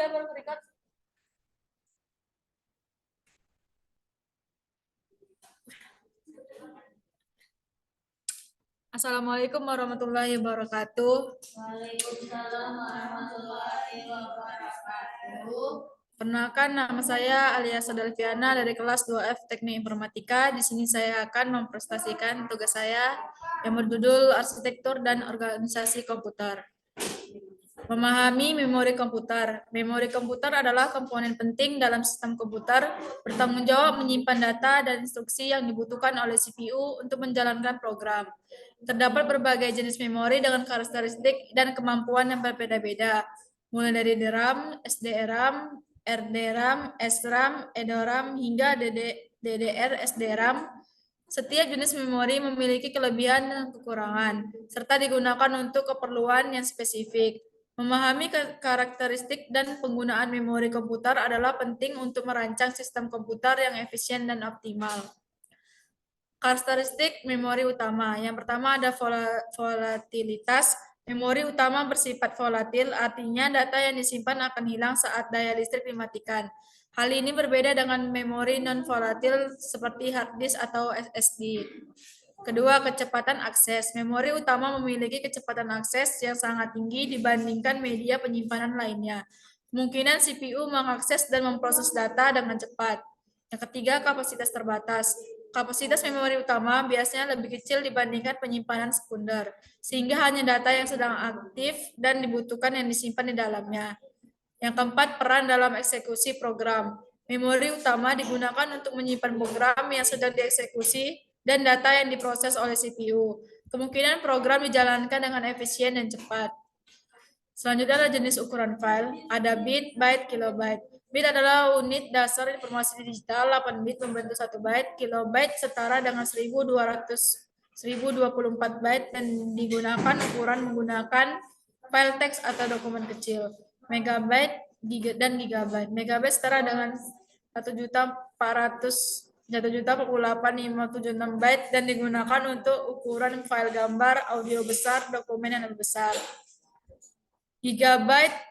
ya berikat. Assalamualaikum warahmatullahi wabarakatuh. Waalaikumsalam warahmatullahi wabarakatuh. Perkenalkan, nama saya Alia Sadalviana dari kelas 2F Teknik Informatika. Di sini saya akan mempresentasikan tugas saya yang berjudul Arsitektur dan Organisasi Komputer. Memahami memori komputer. Memori komputer adalah komponen penting dalam sistem komputer, bertanggung jawab menyimpan data dan instruksi yang dibutuhkan oleh CPU untuk menjalankan program. Terdapat berbagai jenis memori dengan karakteristik dan kemampuan yang berbeda-beda, mulai dari DRAM, SDRAM, RDRAM, SRAM, EDORAM, hingga DDR SDRAM. Setiap jenis memori memiliki kelebihan dan kekurangan, serta digunakan untuk keperluan yang spesifik. Memahami karakteristik dan penggunaan memori komputer adalah penting untuk merancang sistem komputer yang efisien dan optimal. Karakteristik memori utama. Yang pertama ada volatilitas. Memori utama bersifat volatil, artinya data yang disimpan akan hilang saat daya listrik dimatikan. Hal ini berbeda dengan memori non-volatil seperti hard disk atau SSD. Kedua, kecepatan akses. Memori utama memiliki kecepatan akses yang sangat tinggi dibandingkan media penyimpanan lainnya. Kemungkinan CPU mengakses dan memproses data dengan cepat. Yang ketiga, kapasitas terbatas. Kapasitas memori utama biasanya lebih kecil dibandingkan penyimpanan sekunder, sehingga hanya data yang sedang aktif dan dibutuhkan yang disimpan di dalamnya. Yang keempat, peran dalam eksekusi program. Memori utama digunakan untuk menyimpan program yang sedang dieksekusi dan data yang diproses oleh CPU. Kemungkinan program dijalankan dengan efisien dan cepat. Selanjutnya adalah jenis ukuran file. Ada bit, byte, kilobyte. Bit adalah unit dasar informasi digital, 8 bit membentuk 1 byte, kilobyte setara dengan 1024 byte dan digunakan ukuran menggunakan file teks atau dokumen kecil. Megabyte dan gigabyte. Megabyte setara dengan 1.448.576 byte dan digunakan untuk ukuran file gambar, audio besar, dokumen yang lebih besar. Gigabyte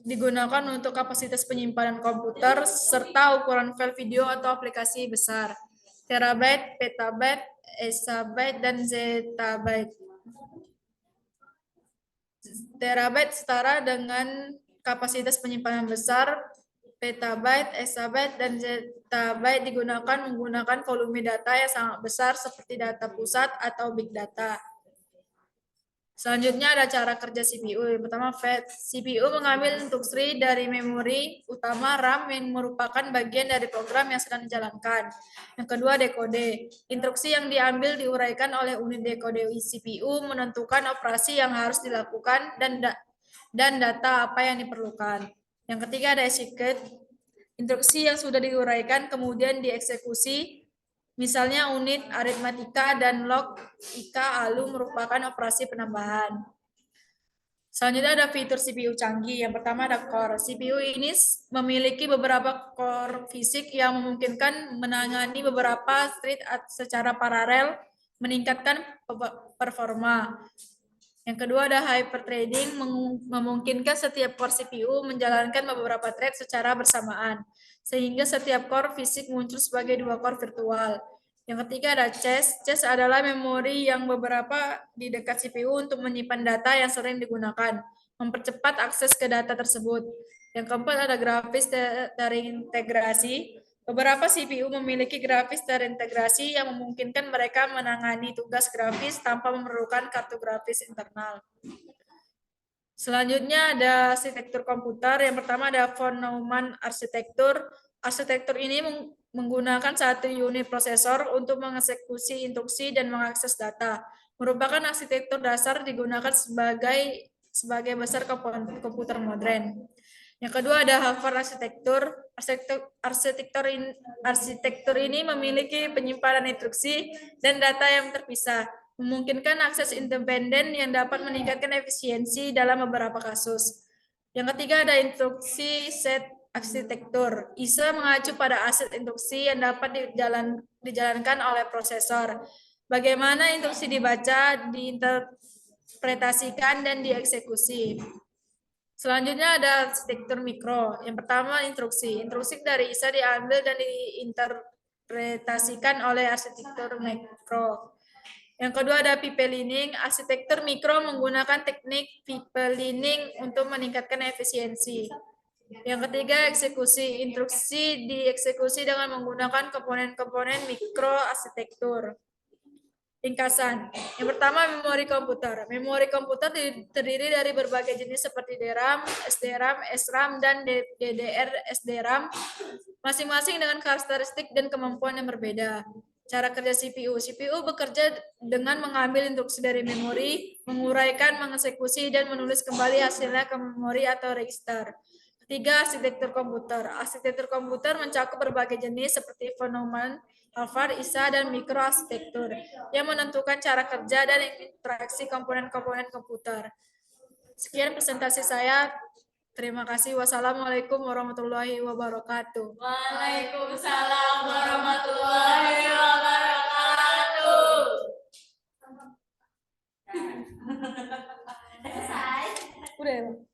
digunakan untuk kapasitas penyimpanan komputer serta ukuran file video atau aplikasi besar. Terabyte, petabyte, exabyte, dan zettabyte. Terabyte setara dengan kapasitas penyimpanan besar, petabyte, exabyte, dan zettabyte digunakan menggunakan volume data yang sangat besar seperti data pusat atau big data. Selanjutnya ada cara kerja CPU. Yang pertama, fetch. CPU mengambil instruksi dari memori utama RAM yang merupakan bagian dari program yang sedang dijalankan. Yang kedua, dekode. Instruksi yang diambil diuraikan oleh unit dekode CPU menentukan operasi yang harus dilakukan dan data apa yang diperlukan. Yang ketiga, ada execute. Instruksi yang sudah diuraikan kemudian dieksekusi. Misalnya unit aritmatika dan log IK ALU merupakan operasi penambahan. Selanjutnya ada fitur CPU canggih. Yang pertama ada core. CPU ini memiliki beberapa core fisik yang memungkinkan menangani beberapa thread secara paralel, meningkatkan performa. Yang kedua ada hyperthreading, memungkinkan setiap core CPU menjalankan beberapa thread secara bersamaan, sehingga setiap core fisik muncul sebagai dua core virtual. Yang ketiga ada cache. Cache adalah memori yang beberapa di dekat CPU untuk menyimpan data yang sering digunakan, mempercepat akses ke data tersebut. Yang keempat ada grafis terintegrasi. Beberapa CPU memiliki grafis terintegrasi yang memungkinkan mereka menangani tugas grafis tanpa memerlukan kartu grafis internal. Selanjutnya ada arsitektur komputer. Yang pertama ada von Neumann arsitektur. Arsitektur ini menggunakan satu unit prosesor untuk mengeksekusi instruksi dan mengakses data. Merupakan arsitektur dasar digunakan sebagai besar komputer modern. Yang kedua ada Harvard arsitektur. Arsitektur ini memiliki penyimpanan instruksi dan data yang terpisah, memungkinkan akses independen yang dapat meningkatkan efisiensi dalam beberapa kasus. Yang ketiga ada instruksi set arsitektur. ISA mengacu pada aset instruksi yang dapat dijalankan oleh prosesor. Bagaimana instruksi dibaca, diinterpretasikan, dan dieksekusi. Selanjutnya ada arsitektur mikro. Yang pertama instruksi. Instruksi dari ISA diambil dan diinterpretasikan oleh arsitektur mikro. Yang kedua ada people learning. Arsitektur mikro menggunakan teknik people learning untuk meningkatkan efisiensi. Yang ketiga eksekusi. Instruksi dieksekusi dengan menggunakan komponen-komponen mikro arsitektur. Ringkasan. Yang pertama, memori komputer. Memori komputer terdiri dari berbagai jenis seperti DRAM, SDRAM, SRAM, dan DDR SDRAM, masing-masing dengan karakteristik dan kemampuan yang berbeda. Cara kerja CPU. CPU bekerja dengan mengambil instruksi dari memori, menguraikan, mengeksekusi, dan menulis kembali hasilnya ke memori atau register. Ketiga, arsitektur komputer. Arsitektur komputer mencakup berbagai jenis seperti fenomen, Alphard, ISA, dan mikroarsitektur yang menentukan cara kerja dan interaksi komponen-komponen komputer. Sekian presentasi saya. Terima kasih. Wassalamualaikum warahmatullahi wabarakatuh. Waalaikumsalam warahmatullahi wabarakatuh. Selesai. Udah ya, Pak?